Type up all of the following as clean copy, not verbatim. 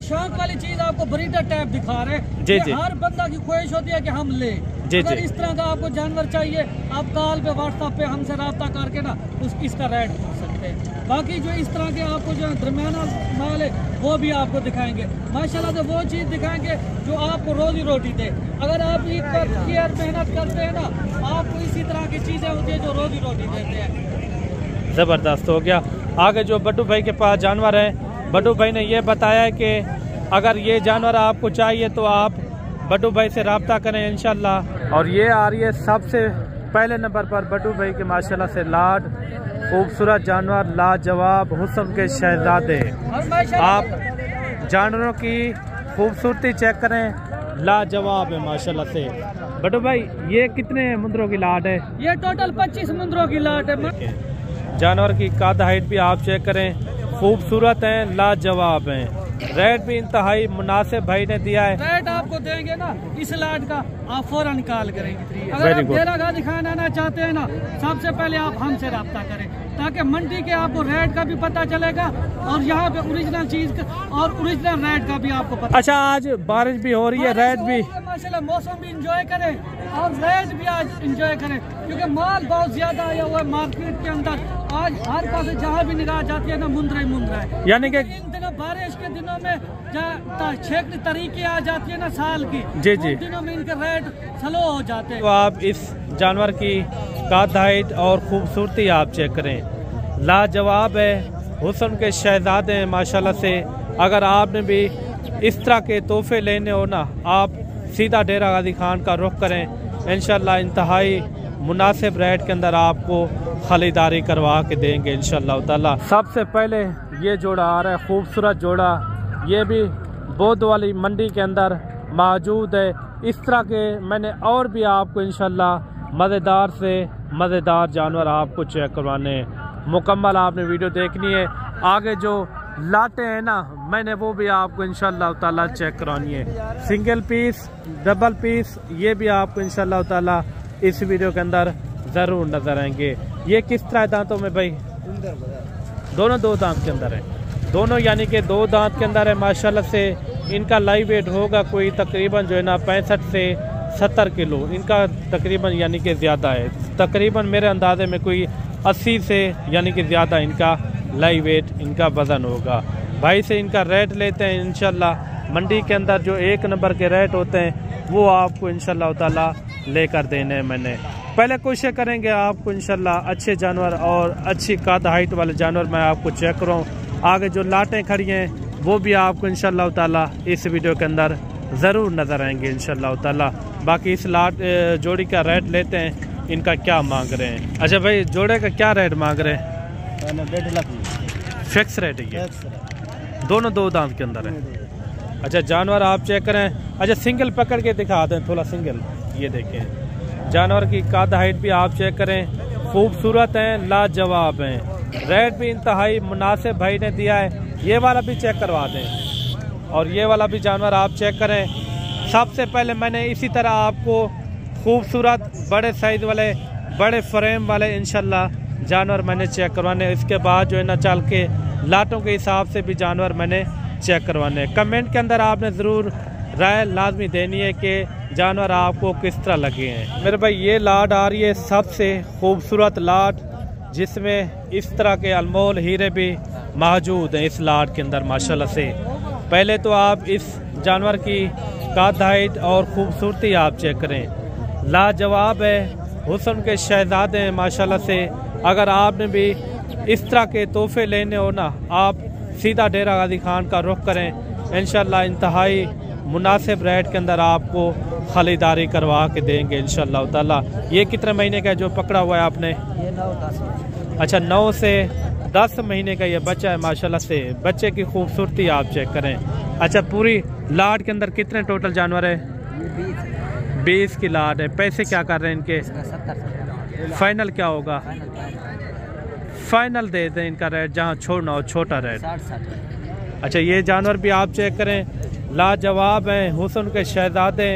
शौक वाली चीज आपको ब्रीडर टाइप दिखा रहे हैं। जी जी। हर बंदा की ख्वाहिश होती है कि हम ले। जी अगर जी। इस तरह का आपको जानवर चाहिए, आप कॉल पे व्हाट्सएप पे हमसे रब्ता करके ना इसका रेट पूछ सकते हैं। बाकी जो इस तरह के आपको जो दरमियाना माल है वो भी आपको दिखाएंगे माशाल्लाह। तो वो चीज़ दिखाएंगे जो आपको रोजी रोटी दे। अगर आप ईद पर केयर मेहनत करते हैं ना, आपको इसी तरह की चीज़ें होती है जो रोजी रोटी देते हैं। ज़बरदस्त हो गया। आगे जो बड्डू भाई के पास जानवर है, बड्डू भाई ने ये बताया है कि अगर ये जानवर आपको चाहिए तो आप बड्डू भाई से रब्ता करें इंशाल्लाह। और ये आ रही है सबसे पहले नंबर पर बड्डू भाई के माशाल्लाह से लाड खूबसूरत जानवर, लाजवाब हुस्न के शहजादे। आप जानवरों की खूबसूरती चेक करें, लाजवाब है माशाल्लाह से। बड्डू भाई ये कितने मुंदरों की लाट है? ये टोटल 25 मुंदरों की लाट है। जानवर की कद हाइट भी आप चेक करें, खूबसूरत हैं, लाजवाब हैं। रेट भी इंतहाई मुनासिब भाई ने दिया है। रेट आपको देंगे ना इस लाट का, आप फौरन निकाल करेंगे। अगर आप डेरागाह दिखाना ना चाहते हैं ना, सबसे पहले आप हमसे रब्ता करें ताकि मंडी के आपको रेट का भी पता चलेगा और यहाँ पे ओरिजिनल चीज और ओरिजिनल रेट का भी आपको पता। अच्छा, आज बारिश भी हो रही है, रेट भी माशाल्लाह मौसम भी इंजॉय करें और रेट भी आज इंजॉय करें क्योंकि माल बहुत ज्यादा आया हुआ है मार्केट के अंदर। आज हर पास जहाँ भी निगाह जाती है ना मुंदरा ही मुंदरा है। यानी कि इन दिनों बारिश के दिनों में छेकनी तरीके आ जाती है ना साल की, जी जी, दिनों में इनके रेट स्लो हो जाते हैं। तो आप इस जानवर की कद हाइट और खूबसूरती आप चेक करें, लाजवाब है, हुस्न के शहजादे हैं माशाल्लाह से। अगर आपने भी इस तरह के तोहफे लेने हो ना, आप सीधा डेरा गाजी खान का रुख करें, इंशाल्लाह इंतहाई मुनासिब रेट के अंदर आपको खरीदारी करवा के देंगे इंशाल्लाह ताला। सबसे पहले ये जोड़ा आ रहा है, खूबसूरत जोड़ा, ये भी बौद्ध वाली मंडी के अंदर मौजूद है। इस तरह के मैंने और भी आपको इंशाल्लाह मज़ेदार से मज़ेदार जानवर आपको चेक करवाने हैं। मुकम्मल आपने वीडियो देखनी है। आगे जो लाटे हैं ना, मैंने वो भी आपको इंशाल्लाह ताला चेक करवानी है। सिंगल पीस, डबल पीस, ये भी आपको इंशाल्लाह ताला इस वीडियो के अंदर ज़रूर नजर आएंगे। ये किस तरह दांतों में भाई? दोनों दो दांत के अंदर है, दोनों यानी कि दो दांत के अंदर है माशाल्लाह से। इनका लाइव वेट होगा कोई तकरीबन जो है ना 65 से 70 किलो इनका तकरीबन, यानी कि ज़्यादा है तकरीबन मेरे अंदाजे में कोई 80 से यानी कि ज़्यादा इनका लाइव वेट, इनका वज़न होगा। भाई से इनका रेट लेते हैं इंशाल्लाह। मंडी के अंदर जो एक नंबर के रेट होते हैं वो आपको इंशाल्लाह ताला लेकर देने हैं। मैंने पहले कोशिश करेंगे आपको इंशाल्लाह अच्छे जानवर और अच्छी कद हाइट वाले जानवर मैं आपको चेक करूँ। आगे जो लाटें खड़ी हैं वो भी आपको इंशाल्लाह ताला इस वीडियो के अंदर ज़रूर नज़र आएंगे इंशाल्लाह ताला। बाकी इस लाट जोड़ी का रेट लेते हैं, इनका क्या मांग रहे हैं। अच्छा भाई, जोड़े का क्या रेट मांग रहे हैं? 1.5 लाख फिक्स रेट है ये, दोनों दो दांत के अंदर है। अच्छा, जानवर आप चेक करें। अच्छा, सिंगल पकड़ के दिखा दें थोड़ा, सिंगल ये देखें। जानवर की कद हाइट भी आप चेक करें, खूबसूरत हैं, लाजवाब हैं। रेट भी इंतहाई मुनासिब भाई ने दिया है। ये वाला भी चेक करवा दें और ये वाला भी जानवर आप चेक करें। सबसे पहले मैंने इसी तरह आपको खूबसूरत बड़े साइज वाले, बड़े फ्रेम वाले इंशाल्लाह जानवर मैंने चेक करवाने। इसके बाद जो है ना चल के लाटों के हिसाब से भी जानवर मैंने चेक करवाने। कमेंट के अंदर आपने ज़रूर राय लाजमी देनी है कि जानवर आपको किस तरह लगे हैं। मेरे भाई, ये लाट आ रही है सबसे खूबसूरत लाट, जिसमें इस तरह के अनमोल हीरे भी मौजूद हैं इस लाट के अंदर माशाल्लाह से। पहले तो आप इस जानवर की कद हाइट और खूबसूरती आप चेक करें, लाजवाब है, हुस्न के शहजादे हैं माशाल्लाह से। अगर आपने भी इस तरह के तोहफे लेने हो ना, आप सीधा डेरा गाजी खान का रुख करें, इंशाल्लाह इंतहाई मुनासिब रेट के अंदर आपको खरीदारी करवा के देंगे इंशाल्लाह ताला। ये कितने महीने का है जो पकड़ा हुआ है आपने? ये 9-10। अच्छा, 9 से 10 महीने का ये बच्चा है माशाल्लाह से। बच्चे की खूबसूरती आप चेक करें। अच्छा, पूरी लाट के अंदर कितने टोटल जानवर है? 20 की लाट है। पैसे क्या कर रहे हैं इनके? 70। फाइनल क्या होगा? फाइनल दे दें इनका रेट, जहाँ छोड़ना हो छोटा रेट। 60। अच्छा, ये जानवर भी आप चेक करें, लाजवाब हैं, हुस्न के शहजादे,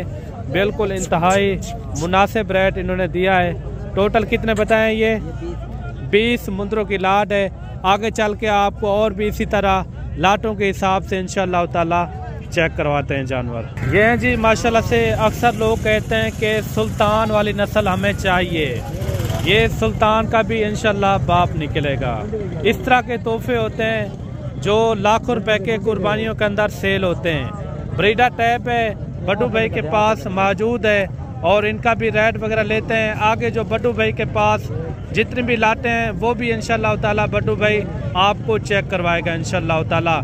बिल्कुल इंतहाई मुनासिब रेट इन्होंने दिया है। टोटल कितने बताएं? ये 20 मुंदरों की लाट है। आगे चल के आपको और भी इसी तरह लाटों के हिसाब से इंशाल्लाह ताला चेक करवाते हैं जानवर। ये हैं जी माशाल्लाह से अक्सर लोग कहते हैं कि सुल्तान वाली नस्ल हमें चाहिए, ये सुल्तान का भी इंशाल्लाह बाप निकलेगा। इस तरह के तोहफे होते हैं जो लाखों रुपए के कुर्बानियों के अंदर सेल होते हैं। ब्रीडर टैप है बड्डू भाई के पास मौजूद है और इनका भी रेट वगैरह लेते हैं। आगे जो बड्डू भाई के पास जितनी भी लाटे हैं वो भी इंशाल्लाह ताला बड्डू भाई आपको चेक करवाएगा इंशाल्लाह ताला।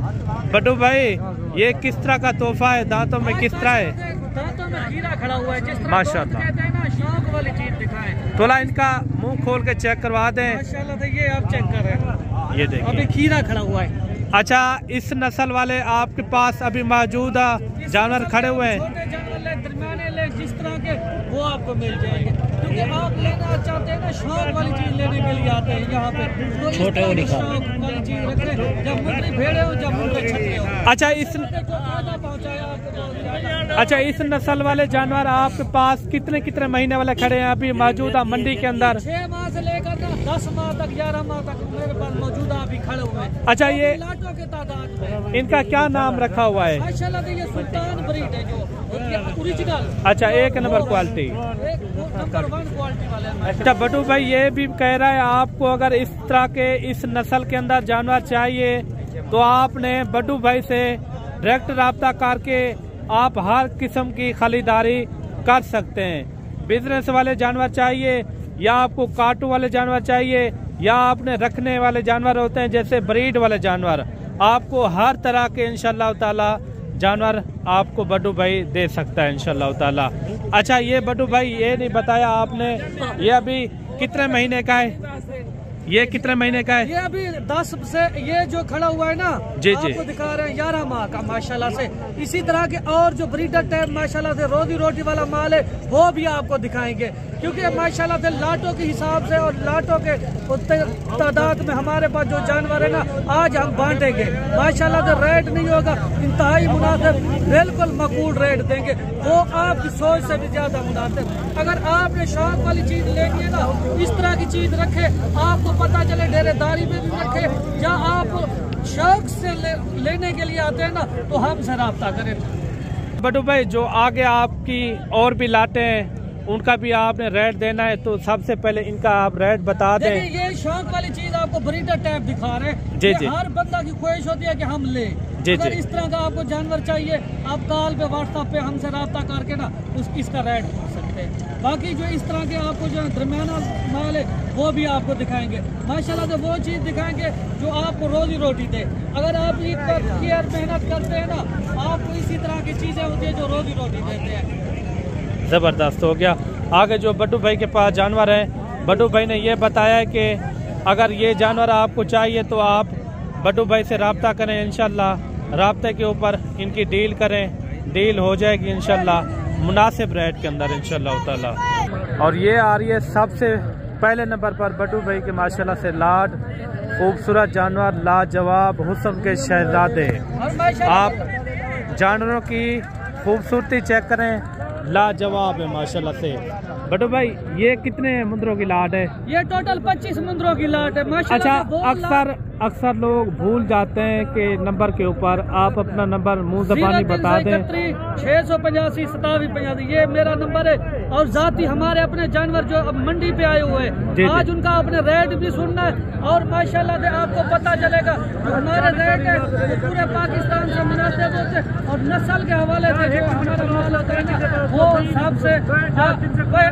बड्डू भाई ये किस तरह का तोहफा है, दांतों में किस तरह है? दांतों में हीरा खड़ा हुआ है, जिस तरह माशाल्लाह। कहते हैं ना शौक वाली चीज दिखाएं। थोड़ा इनका मुंह खोल के चेक करवा दें। माशाल्लाह से ये आप चेक कर रहे हैं, ये देखिए अभी खीरा खड़ा हुआ है। अच्छा, इस नस्ल वाले आपके पास अभी मौजूदा जानवर खड़े हुए हैं? छोटे जानवर ले, दरमियाने ले, जिस तरह के वो आपको मिल जाएंगे, क्योंकि आप लेना चाहते हैं ना शौक वाली चीज लेने के लिए आते हैं यहाँ पे, तो छोटे शौक वाली चीज रख रहे हैं। जब मुंडरी भेड़े हो, जब मुंडरी छठे हो। अच्छा इस नस्ल वाले जानवर आपके पास कितने कितने महीने वाले खड़े हैं अभी मौजूदा मंडी के अंदर? 6 माह से लेकर 10 माह तक, 11 माह तक मेरे पास मौजूदा अभी खड़े हुए हैं। अच्छा, ये लाटों के तादाद में इनका क्या नाम रखा हुआ है? माशाल्लाह ये सुल्तान ब्रीड है जो ओरिजिनल। अच्छा, 1 नंबर क्वालिटी, नंबर 1 क्वालिटी वाले हैं। अच्छा बड्डू भाई ये भी कह रहा है आपको अगर इस तरह के इस नस्ल के अंदर जानवर चाहिए तो आपने बड्डू भाई से डायरेक्ट रब्ता करके आप हर किस्म की खरीदारी कर सकते हैं। बिजनेस वाले जानवर चाहिए या आपको काटू वाले जानवर चाहिए या आपने रखने वाले जानवर होते हैं जैसे ब्रीड वाले जानवर, आपको हर तरह के इंशाल्लाह ताला जानवर आपको बड्डू भाई दे सकता है इंशाल्लाह ताला। अच्छा ये बड्डू भाई ये नहीं बताया आपने, ये अभी कितने महीने का है? ये कितने महीने का है? ये अभी 10 से, ये जो खड़ा हुआ है ना जी आपको दिखा रहे हैं 11 माह का माशाल्लाह से। इसी तरह के और जो ब्रीडर टाइप माशाल्लाह से रोजी रोटी वाला माल है वो भी आपको दिखाएंगे, क्योंकि माशाल्लाह से लाटों के हिसाब से और लाटों के तादाद में हमारे पास जो जानवर है ना आज हम बांटेंगे। माशाल्लाह से रेट नहीं होगा, इंतहाई मुनासिब, बिल्कुल मकबूल रेट देंगे, वो आपकी सोच से भी ज्यादा मुनासिब। अगर आपने शौक वाली चीज लेनी है ना, इस तरह की चीज रखे, आपको पता चले डेरेदारी में भी रखे, या आप शौक से लेने के लिए आते हैं ना तो हमसे रब्ता करें। बड्डू भाई जो आगे आपकी और भी लाटे हैं उनका भी आपने रेट देना है, तो सबसे पहले इनका आप रेट बता दें। ये शौक वाली चीज आपको ब्रीडर टाइप दिखा रहे हैं। जी जी, हर बंदा की ख्वाहिश होती है कि हम ले। अगर इस तरह का आपको जानवर चाहिए, आप कॉल पे व्हाट्सएप पे हमसे रब्ता करके ना इसका रेट पूछ सकते हैं। बाकी जो इस तरह के आपको जो दरमियाना माल है वो भी आपको दिखाएंगे। माशाल्लाह से वो चीज दिखाएंगे जो आपको रोजी रोटी दे। अगर आप ईद पर केयर मेहनत करते हैं ना, आपको इसी तरह की चीजें होती है जो रोजी रोटी देते हैं। ज़बरदस्त हो गया। आगे जो बड्डू भाई के पास जानवर हैं, बड्डू भाई ने ये बताया कि अगर ये जानवर आपको चाहिए तो आप बड्डू भाई से रब्ता करें, इंशाल्लाह राब्ते के ऊपर इनकी डील करें, डील हो जाएगी इंशाल्लाह मुनासिब रेट के अंदर इंशाल्लाह ताला। और ये आ रही है सबसे पहले नंबर पर बड्डू भाई के माशाल्लाह से लाड खूबसूरत जानवर, लाजवाब हुस्न के शहजादे। आप जानवरों की खूबसूरती चेक करें, लाजवाब है माशाल्लाह से। बड्डू भाई ये कितने मुंदरों की लाट है? ये टोटल 25 मुंदरों की लाट है माशाल्लाह। अच्छा अक्सर लोग भूल जाते हैं कि नंबर के ऊपर आप अपना नंबर मुंह ज़बानी बता दें। 685 87 ये मेरा नंबर है। और जाती हमारे अपने जानवर जो अब मंडी पे आए हुए हैं, आज उनका अपने रेट भी सुनना है और माशाल्लाह से आपको पता चलेगा जो हमारे रेट है वो पूरे पाकिस्तान से मुनासिब होते हैं। और नस्ल के हवाले से जो हमारा माल होता है ना वो सबसे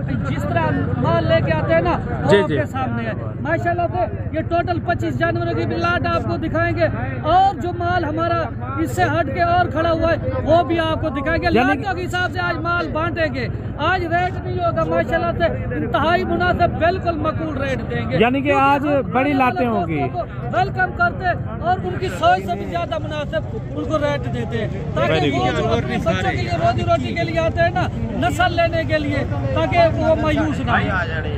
जिस तरह माल लेके आते हैं ना वो आपके सामने है माशाल्लाह से। ये टोटल 25 जानवरों की लाट आपको दिखाएंगे और जो माल हमारा इससे हट के और खड़ा हुआ है वो भी आपको दिखाएंगे। लाटों के हिसाब से आज माल बांटेंगे, आज रेट नहीं होगा माशाल्लाह से, इंतहाई मुनासिब, बिल्कुल मकबूल रेट देंगे। यानी कि आज बड़ी लाटें होंगी, वेलकम करते और उनकी सोच से भी ज्यादा मुनासिब उनको रेट देते हैं, ताकि वो जो अपने बच्चों के लिए रोजी रोटी के लिए आते हैं ना नस्ल लेने के लिए, ताकि वो मायूस ना हो।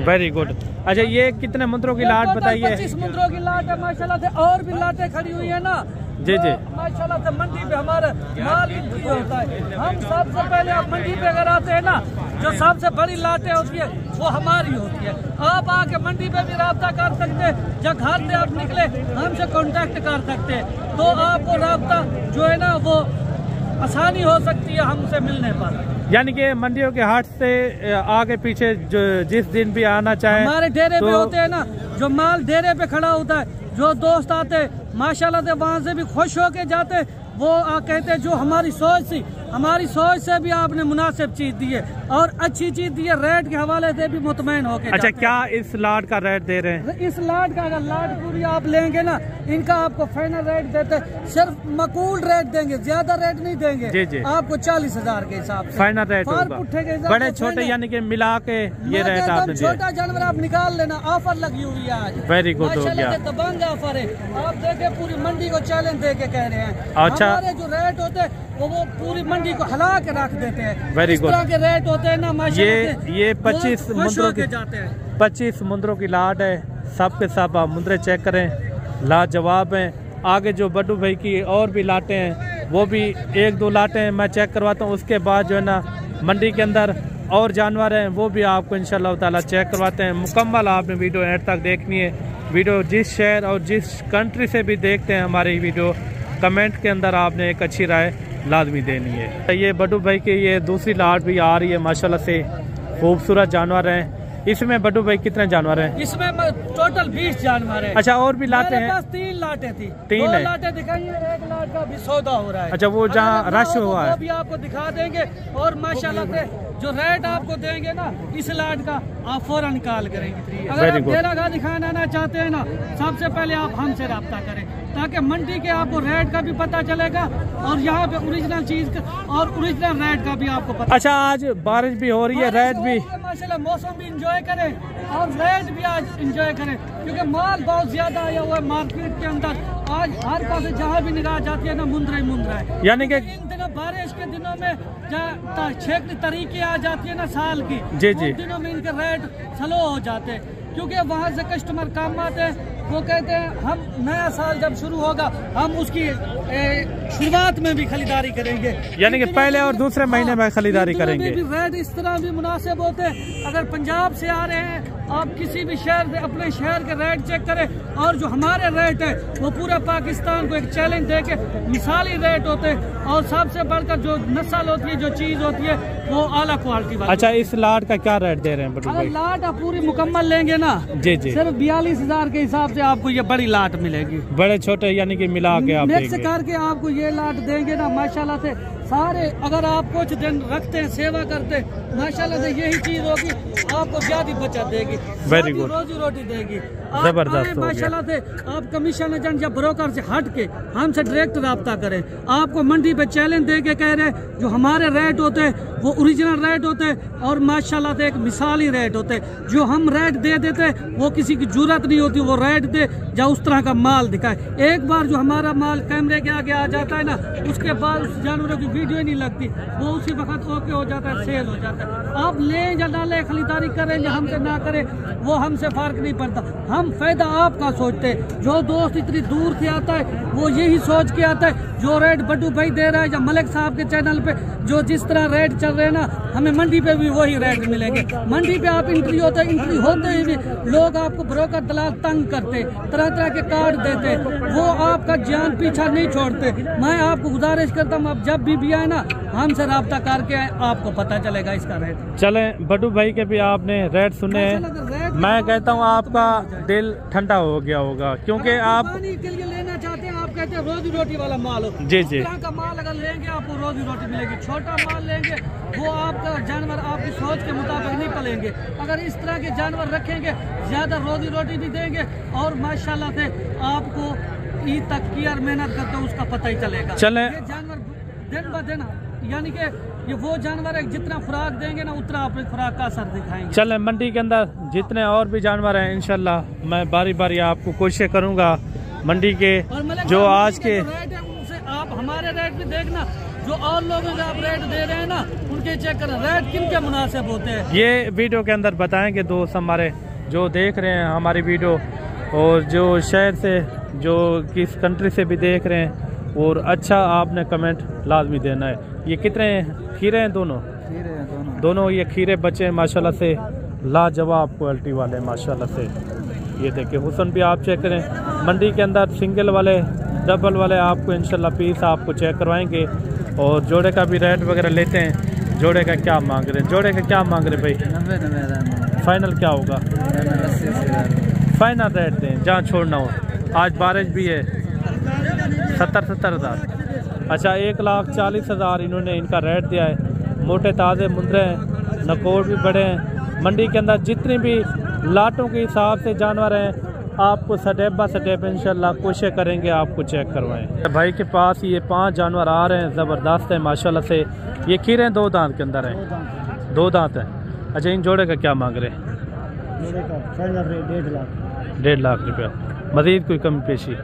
Very good. अच्छा ये कितने मुंदरों की लाट बताइए? 25 मुंदरों की लाट है माशाल्लाह से। और भी लाटें खड़ी हुई है ना जी जी। माशाल्लाह से मंडी पे हमारा माल एंट्री होता है। हम सबसे पहले आप मंडी पे अगर आते हैं ना, जो सबसे बड़ी लाटें होती है वो हमारी होती है। आप आके मंडी पे भी राब्ता कर सकते हैं, जब घर से आप निकले हमसे कांटेक्ट कर सकते हैं, तो आपको राब्ता जो है ना वो आसानी हो सकती है हमसे मिलने पर। यानी कि मंडियों के हाट से आगे पीछे जो जिस दिन भी आना चाहे हमारे डेरे पे होते हैं ना, जो माल डेरे पे खड़ा होता है, जो दोस्त आते माशाल्लाह से वहाँ से भी खुश होके जाते, वो कहते हैं जो हमारी सोच से भी आपने मुनासिब चीज दी है और अच्छी चीज दी है, रेट के हवाले से भी मुतमईन होके अच्छा, क्या इस लाट का रेट दे रहे हैं? इस लाट का अगर लाट पूरी आप लेंगे ना, इनका आपको फाइनल रेट देते, सिर्फ मकूल रेट देंगे, ज्यादा रेट नहीं देंगे। जी जी। आपको 40,000 के हिसाब से फाइनल रेट होगा। बड़े छोटे फाइनल। यानी कि मिला के ये रेट आपने दिया। छोटा जानवर आप निकाल लेना, ऑफर लगी हुई है आज। वेरी गुड हो गया। दबंग ऑफर है, आप देखे पूरी मंडी को चैलेंज दे के कह रहे हैं। अच्छा, हमारे जो रेट होते हैं वो पूरी मंडी को हिला के रख देते हैं। वेरी इस गुड। तरह के रेट होते हैं ना माशाल्लाह। ये 25 मुंद्रों की जाते हैं। 25 मुंद्रों की लाट है, सब के सब आप मुंद्रे चेक करें, लाजवाब हैं। आगे जो बड्डू भाई की और भी लाटें हैं, वो भी 1-2 लाटें हैं, मैं चेक करवाता हूँ। उसके बाद जो है ना मंडी के अंदर और जानवर हैं, वो भी आपको इंशाल्लाह ताला चेक करवाते हैं। मुकम्मल आपने वीडियो एंड तक देखनी है। वीडियो जिस शहर और जिस कंट्री से भी देखते हैं हमारी वीडियो, कमेंट के अंदर आपने एक अच्छी राय लाजमी देनी है। ये बड्डू भाई की ये दूसरी लाट भी आ रही है, माशाल्लाह से खूबसूरत जानवर हैं। इसमें बड्डू भाई कितने जानवर हैं? इसमें टोटल 20 जानवर है। अच्छा, और भी लाटें हैं? मेरे पास 3 लाटें थी। 3 है। लाटें दिखाइए, 1 लाट का भी सौदा हो रहा है। अच्छा, वो जहाँ रश हुआ है वो भी आपको दिखा देंगे। और माशाल्लाह से जो रेट आपको देंगे ना इस लाट का, आप फौरन निकाल करेंगे। अगर आप डेरागाह दिखाना चाहते हैं ना, सबसे पहले आप हमसे रब्ता करें, ताकि मंडी के आपको रेट का भी पता चलेगा और यहाँ पे ओरिजिनल चीज का और ओरिजिनल रेट का भी आपको पता। अच्छा, आज बारिश भी हो रही है, रेट भी माशाल्लाह, मौसम भी इंजॉय करें और रेट भी आज इंजॉय करें, क्योंकि माल बहुत ज्यादा आया हुआ है मार्केट के अंदर। आज हर पास जहाँ भी निगाह जाती है ना, मुंद्रा ही मुंद्रा है। यानी कि इन दिनों बारिश के दिनों में जहाँ 6 तरीके आ जाती है ना साल की, जी जी, उन दिनों में इनके रेट स्लो हो जाते हैं, क्योंकि वहाँ से कस्टमर कम आते हैं। वो कहते हैं हम नया साल जब शुरू होगा हम उसकी शुरुआत में भी खरीदारी करेंगे, यानी कि पहले और दूसरे महीने में खरीदारी करेंगे। भी रेट इस तरह भी मुनासिब होते हैं। अगर पंजाब से आ रहे हैं, आप किसी भी शहर से अपने शहर के रेट चेक करें, और जो हमारे रेट है वो पूरे पाकिस्तान को एक चैलेंज दे के मिसाली रेट होते हैं। और सबसे बढ़कर जो नस्ल होती है, जो चीज होती है, वो आला क्वालिटी वाली। अच्छा, इस लाट का क्या रेट दे रहे हैं बटू भाई? लाट आप पूरी मुकम्मल लेंगे ना, जी जी, सिर्फ 42,000 के हिसाब से आपको ये बड़ी लाट मिलेगी। बड़े छोटे यानी कि मिला के आप मिक्स करके आपको ये लाट देंगे ना, माशाल्लाह से सारे। अगर आप कुछ दिन रखते हैं, सेवा करते हैं, माशाल्लाह से यही चीज होगी, आपको ज्यादा बचत देगी, वेरी गुड, रोजी रोटी देगी, जबरदस्त। माशाल्लाह से आप कमीशन एजेंट या ब्रोकर से हट के हमसे डायरेक्ट रब्ता करें। आपको मंडी पे चैलेंज दे के कह रहे हैं, जो हमारे रेट होते हैं वो ओरिजिनल रेट होते हैं और माशाल्लाह से एक मिसाली रेट होते हैं। जो हम रेट दे देते हैं वो किसी की जरूरत नहीं होती, वो रेट दे या उस तरह का माल दिखाए। एक बार जो हमारा माल कैमरे के आगे आ जाता है ना, उसके बाद उस जानवरों की वीडियो नहीं लगती, वो उसी वक्त ओके हो जाता है, सेल हो जाता है। आप लें या ना लें, खरीदारी करें या हमसे ना करें, वो हमसे फर्क नहीं पड़ता। हम फायदा आपका सोचते हैं। जो दोस्त इतनी दूर से आता है वो यही सोच के आता है, जो रेट बड्डू भाई दे रहा है या मलिक साहब के चैनल पे जो जिस तरह रेट चल रहे हैं ना, हमें मंडी पे भी वही रेट मिलेंगे। मंडी पे आप एंट्री होते हैं, एंट्री होते ही भी लोग आपको ब्रोकर दलाल तंग करते, तरह तरह के कार्ड देते, वो आपका जान पीछा नहीं छोड़ते। मैं आपको गुजारिश करता हूँ, आप जब भी आए ना, हमसे रब्ता करके आपको पता चलेगा इसका रेट। चले बड्डू भाई के भी आपने रेट सुने हैं, मैं कहता हूँ आपका दिल ठंडा हो गया होगा, क्योंकि आप के लिए लेना चाहते हैं, आप कहते हैं रोजी रोटी वाला माल हो। जी जी, का माल अगर लेंगे आपको रोजी रोटी मिलेगी। छोटा माल लेंगे वो आपका जानवर आपकी सोच के मुताबिक नहीं पलेंगे। अगर इस तरह के जानवर रखेंगे, ज्यादा रोजी रोटी भी देंगे और माशाल्लाह से आपको ईद तक की और मेहनत करते उसका पता ही चलेगा। चले जानवर दिन ब दिन, यानी कि ये वो जानवर है, जितना खुराक देंगे ना उतना अपनी खुराक का असर दिखाएंगे। चले मंडी के अंदर जितने और भी जानवर हैं, इंशाल्लाह मैं बारी बारी आपको कोशिश करूंगा मंडी के जो आज के रेट है उनसे आप हमारे रेट भी देखना, जो और लोगों को आप रेट दे रहे हैं ना उनके चेक करें, रेट किन के मुनासिब होते हैं। ये वीडियो के अंदर बताएंगे दोस्त हमारे जो देख रहे हैं हमारी वीडियो, और जो शहर से, जो किस कंट्री से भी देख रहे हैं, और अच्छा आपने कमेंट लाजमी देना है। ये कितने खीरे हैं? दोनों दोनों ये खीरे बच्चे हैं माशाल्लाह से, लाजवाब क्वालिटी वाले माशाल्लाह से। ये देखिए हुस्न भी आप चेक करें। मंडी के अंदर सिंगल वाले डबल वाले आपको इंशाल्लाह पीस आपको चेक करवाएंगे। और जोड़े का भी रेट वगैरह लेते हैं। जोड़े का क्या मांग रहे हैं? जोड़े का क्या मांग रहे भाई? 90 फाइनल क्या होगा? फाइनल रेट दें, जहाँ छोड़ना हो। आज बारिश भी है। 70 हज़ार। अच्छा 1,40,000 इन्होंने इनका रेट दिया है। मोटे ताज़े मुंदरे हैं, नकोर भी बड़े हैं। मंडी के अंदर जितनी भी लाटों के हिसाब से जानवर हैं आपको स्टेप बाय स्टेप इंशाल्लाह कोशिश करेंगे आपको चेक करवाएं। भाई के पास ये 5 जानवर आ रहे हैं, ज़बरदस्त है माशाल्लाह से। ये खीरे हैं 2 दांत के अंदर हैं, 2 दांत हैं। अच्छा इन जोड़े का क्या मांग रहे हैं? 1.5 लाख रुपया। मज़ीद कोई कमी पेशी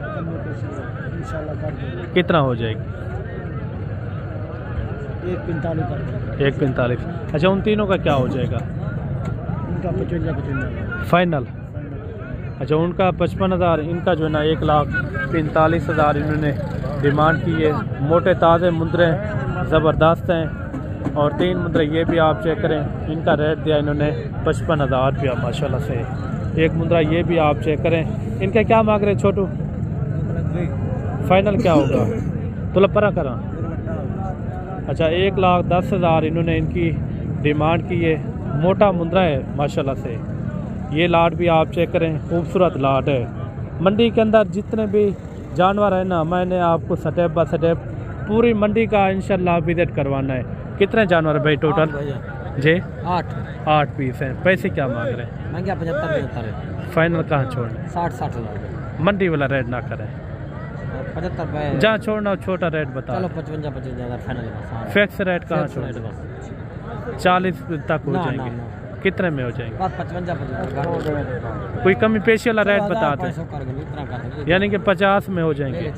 कितना हो जाएगी? 1.45। अच्छा उन तीनों का क्या हो जाएगा? उनका 55 फाइनल। अच्छा उनका 55,000, इनका जो है ना 1,45,000 इन्होंने डिमांड की है। मोटे ताज़े मुंदरे ज़बरदस्त हैं। और 3 मुंदरे ये भी आप चेक करें, इनका रेट दिया इन्होंने 55,000 रुपया माशाल्लाह से। एक मुंदरा ये भी आप चेक करें। इनका क्या मांग रहे हैं छोटू? फाइनल क्या होगा? तो परा करा। अच्छा 1,10,000 इन्होंने इनकी डिमांड की है। मोटा मुंदरा है माशाल्लाह से। ये लाट भी आप चेक करें, खूबसूरत लाट है। मंडी के अंदर जितने भी जानवर है ना, मैंने आपको स्टेप बाय स्टेप पूरी मंडी का इंशाल्लाह विजिट करवाना है। कितने जानवर है भाई टोटल? जी 8 पीस हैं। पैसे क्या मांग रहे हैं? महंगा 75 है। फाइनल कहाँ छोड़ना? 60 हज़ार। मंडी वाला रेट ना करें, 75 जहाँ छोड़ना हो छोटा रेट बता। चलो 55 फाइनल। फिक्स रेट कहाँ छोड़ना? 40 तक हो जाएंगे। कितने में हो जाएंगे? 55 कोई कमी पेशी वाला रेट बताते हैं, यानी कि 50 में हो जाएंगे।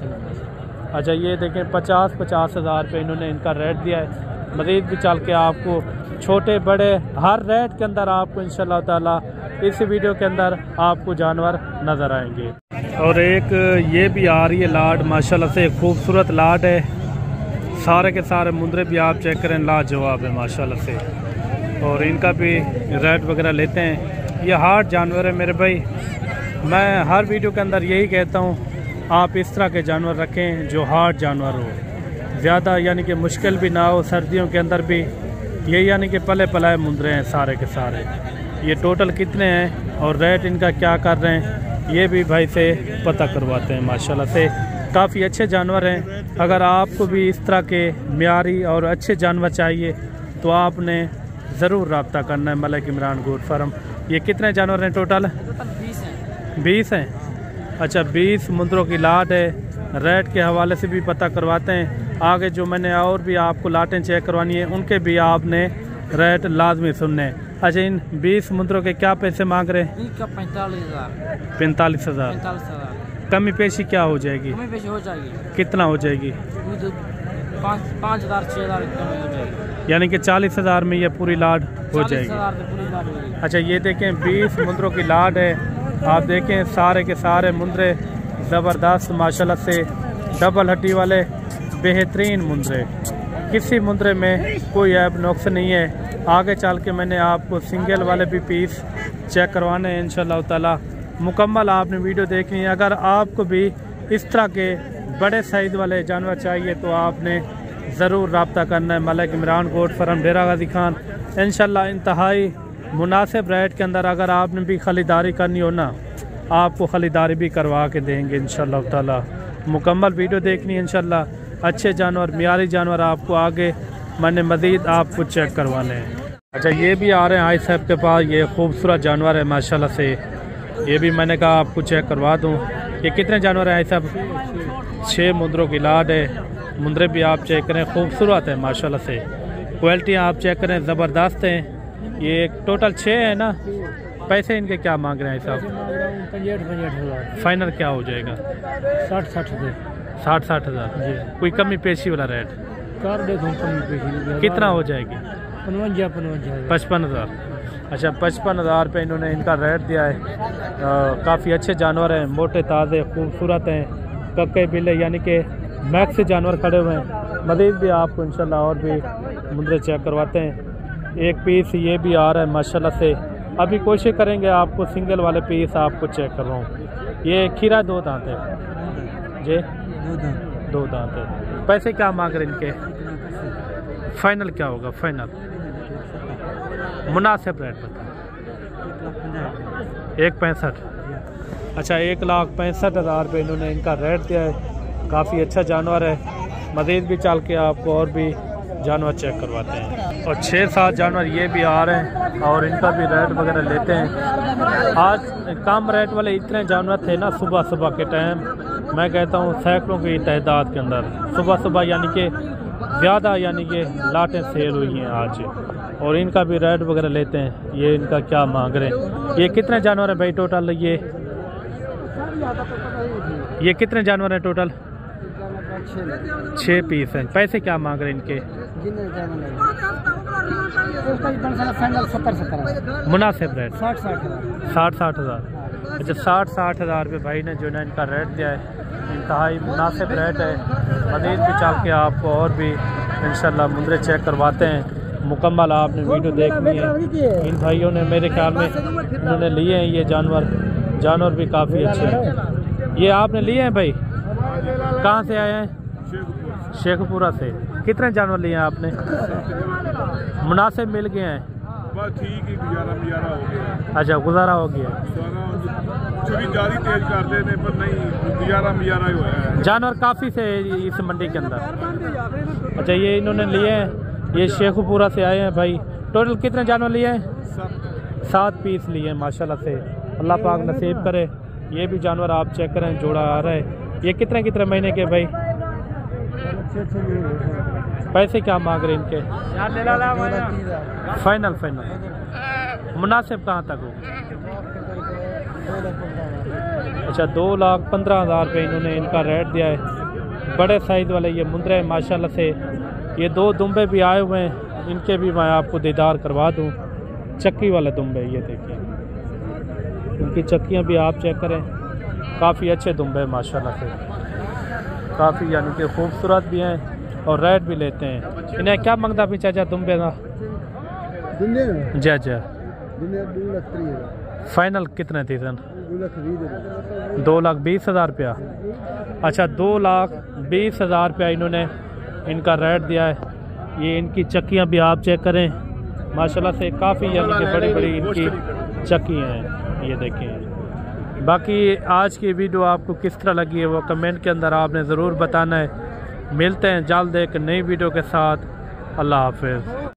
अच्छा ये देखें 50 हज़ार रुपये इन्होंने इनका रेट दिया है। मज़ीद भी चल के आपको छोटे बड़े हर रेट के अंदर आपको इंशाल्लाह ताला इस वीडियो के अंदर आपको जानवर नज़र आएंगे। और एक ये भी आ रही है लाट माशाल्लाह से, खूबसूरत लाट है। सारे के सारे मुंदरे भी आप चेक करें, लाजवाब है माशाल्लाह से। और इनका भी रेट वगैरह लेते हैं। ये हार्ड जानवर है मेरे भाई। मैं हर वीडियो के अंदर यही कहता हूँ, आप इस तरह के जानवर रखें जो हार्ड जानवर हो, ज़्यादा यानी कि मुश्किल भी ना हो। सर्दियों के अंदर भी ये यानी कि पले पलाए मुंदरे हैं सारे के सारे। ये टोटल कितने हैं और रेट इनका क्या कर रहे हैं ये भी भाई से पता करवाते हैं माशाल्लाह से। काफ़ी अच्छे जानवर हैं। अगर आपको भी इस तरह के म्यारी और अच्छे जानवर चाहिए तो आपने ज़रूर रब्ता करना है मलिक इमरान गोट फार्म। ये कितने जानवर हैं टोटल? 20 हैं। अच्छा 20 मुंदरों की लाट है। रेट के हवाले से भी पता करवाते हैं। आगे जो मैंने और भी आपको लाटें चेक करवानी है उनके भी आपने रेट लाजमी सुनने हैं। अच्छा इन 20 मुंदरों के क्या पैसे मांग रहे हैं? 45,000। कमी पेशी क्या हो जाएगी? कमी पेशी हो जाएगी। कितना हो जाएगी? 5,000 6,000 कमी हो जाएगी। यानी कि 40,000 में ये पूरी लाट हो जाएगी। अच्छा ये देखें 20 मुंदरों की लाट है। आप देखें सारे के सारे मुंदरे ज़बरदस्त माशाल्लाह से, डबल हड्डी वाले बेहतरीन मुंदरे। किसी मुंदरे में कोई ऐब नुक्स नहीं है। आगे चल के मैंने आपको सिंगल वाले भी पीस चेक करवाने हैं इंशाल्लाह ताला। मुकम्मल आपने वीडियो देखनी है। अगर आपको भी इस तरह के बड़े साइज़ वाले जानवर चाहिए तो आपने ज़रूर रब्ता करना है मलिक इमरान गोट फार्म डेरा गाजी खान। इंशाल्लाह इंतहाई मुनासिब रेट के अंदर अगर आपने भी ख़रीदारी करनी हो ना, आपको ख़रीदारी भी करवा के देंगे इंशाल्लाह ताला। मुकम्मल वीडियो देखनी है इंशाल्लाह। अच्छे जानवर मियारी जानवर आपको आगे मैंने मज़ीद आपको चेक करवाने हैं। अच्छा ये भी आ रहे हैं आई साहब के पास। ये खूबसूरत जानवर है माशाल्लाह से। ये भी मैंने कहा आपको चेक करवा दूँ। ये कितने जानवर हैं आई साहब? 6 मुंदरों की लाट है। मुंदरे भी आप चेक करें, खूबसूरत है माशाल्लाह से। क्वालिटी आप चेक करें, ज़बरदस्त हैं। ये टोटल 6 है ना। पैसे इनके क्या मांग रहे हैं साहब? 65 फाइनल क्या हो जाएगा? 60 हज़ार जी। कोई कमी पेशी वाला रेट कर दे कमी पेशी कितना हो जाएगी? 55 हज़ार। अच्छा 55 हज़ार रुपये इन्होंने इनका रेट दिया है। काफ़ी अच्छे जानवर हैं, मोटे ताज़े खूबसूरत हैं। कक्के बिल्ले यानी कि मैक्स से जानवर खड़े हुए हैं। मज़ीद भी आपको इंशाल्लाह और भी मुंदरे चेक करवाते हैं। एक पीस ये भी आ रहा है माशाल्लाह से। अभी कोशिश करेंगे आपको सिंगल वाले पीस आपको चेक करवाऊँ। ये खीरा 2 दांत है जी, 2 दांत है। पैसे क्या मांग रहे इनके? फाइनल क्या होगा? फाइनल मुनासिब रेट बता। 1.65। अच्छा, 1,65,000 रुपये इन्होंने इनका रेट दिया है। काफ़ी अच्छा जानवर है। मज़ीद भी चल के आपको और भी जानवर चेक करवाते हैं। और 6-7 जानवर ये भी आ रहे हैं और इनका भी रेट वगैरह लेते हैं। आज कम रेट वाले इतने जानवर थे ना सुबह सुबह के टाइम, मैं कहता हूँ सैकड़ों की तादाद के अंदर सुबह सुबह यानी कि ज़्यादा यानी कि लाटें सेल हुई हैं आज। और इनका भी रेट वगैरह लेते हैं। ये इनका क्या मांग रहे हैं? ये कितने जानवर हैं भाई टोटल? ये कितने जानवर हैं टोटल? 6 पीस हैं। पैसे क्या मांग रहे हैं इनके? मुनासिब रेट 60-60 हज़ार। अच्छा, 60-60 हज़ार रुपये भाई ने जो है इनका रेट दिया है। इंतहाई मुनासिब रेट है। मज़ीद भी चल के आपको और भी इंशाल्लाह मुंदरे चेक करवाते हैं। मुकम्मल आपने वीडियो देखनी है। इन भाइयों ने मेरे ख्याल में इन्होंने लिए हैं ये जानवर भी काफ़ी अच्छे हैं। ये आपने लिए हैं भाई? कहाँ से आए हैं? शेखपुरा से। कितने जानवर लिए हैं आपने? मुनासिब मिल गए हैं? ठीक ही गुजारा हो गया। अच्छा, गुजारा हो गया। जारी तेज कर देने पर नहीं, गुजारा ही हुआ है। जानवर काफ़ी से इस मंडी के अंदर। अच्छा, ये इन्होंने लिए हैं, ये शेखपुरा से आए हैं भाई। टोटल कितने जानवर लिए हैं? 7 पीस लिए हैं माशाल्लाह से। अल्लाह पाक नसीब करे। ये भी जानवर आप चेक करें, जोड़ा आ रहा है। ये कितने महीने के भाई? पैसे क्या मांग रहे इनके? फाइनल मुनासिब कहाँ तक हो? अच्छा, 2,15,000 रुपये इन्होंने इनका रेट दिया है। बड़े साइज़ वाले ये मुंदरे माशाल्लाह से। ये 2 दुम्बे भी आए हुए हैं, इनके भी मैं आपको दीदार करवा दूँ। चक्की वाले दुम्बे ये देखिए, इनकी चक्कियाँ भी आप चेक करें। काफ़ी अच्छे दुम्बे माशाल्लाह से, काफ़ी यानी कि खूबसूरत भी हैं और रेट भी लेते हैं। इन्हें क्या मंगता भी चाचा दुम्बे का? जा फाइनल कितने थी सन? 2,20,000 रुपया। अच्छा, 2,20,000 रुपया इन्होंने इनका रेट दिया है। ये इनकी चक्कियाँ भी आप चेक करें माशाल्लाह से। काफ़ी यानी कि बड़ी बड़ी इनकी चक्कियाँ हैं, ये देखें। बाकी आज की वीडियो आपको किस तरह लगी है वो कमेंट के अंदर आपने ज़रूर बताना है। मिलते हैं जल्द एक नई वीडियो के साथ। अल्लाह हाफ़िज़।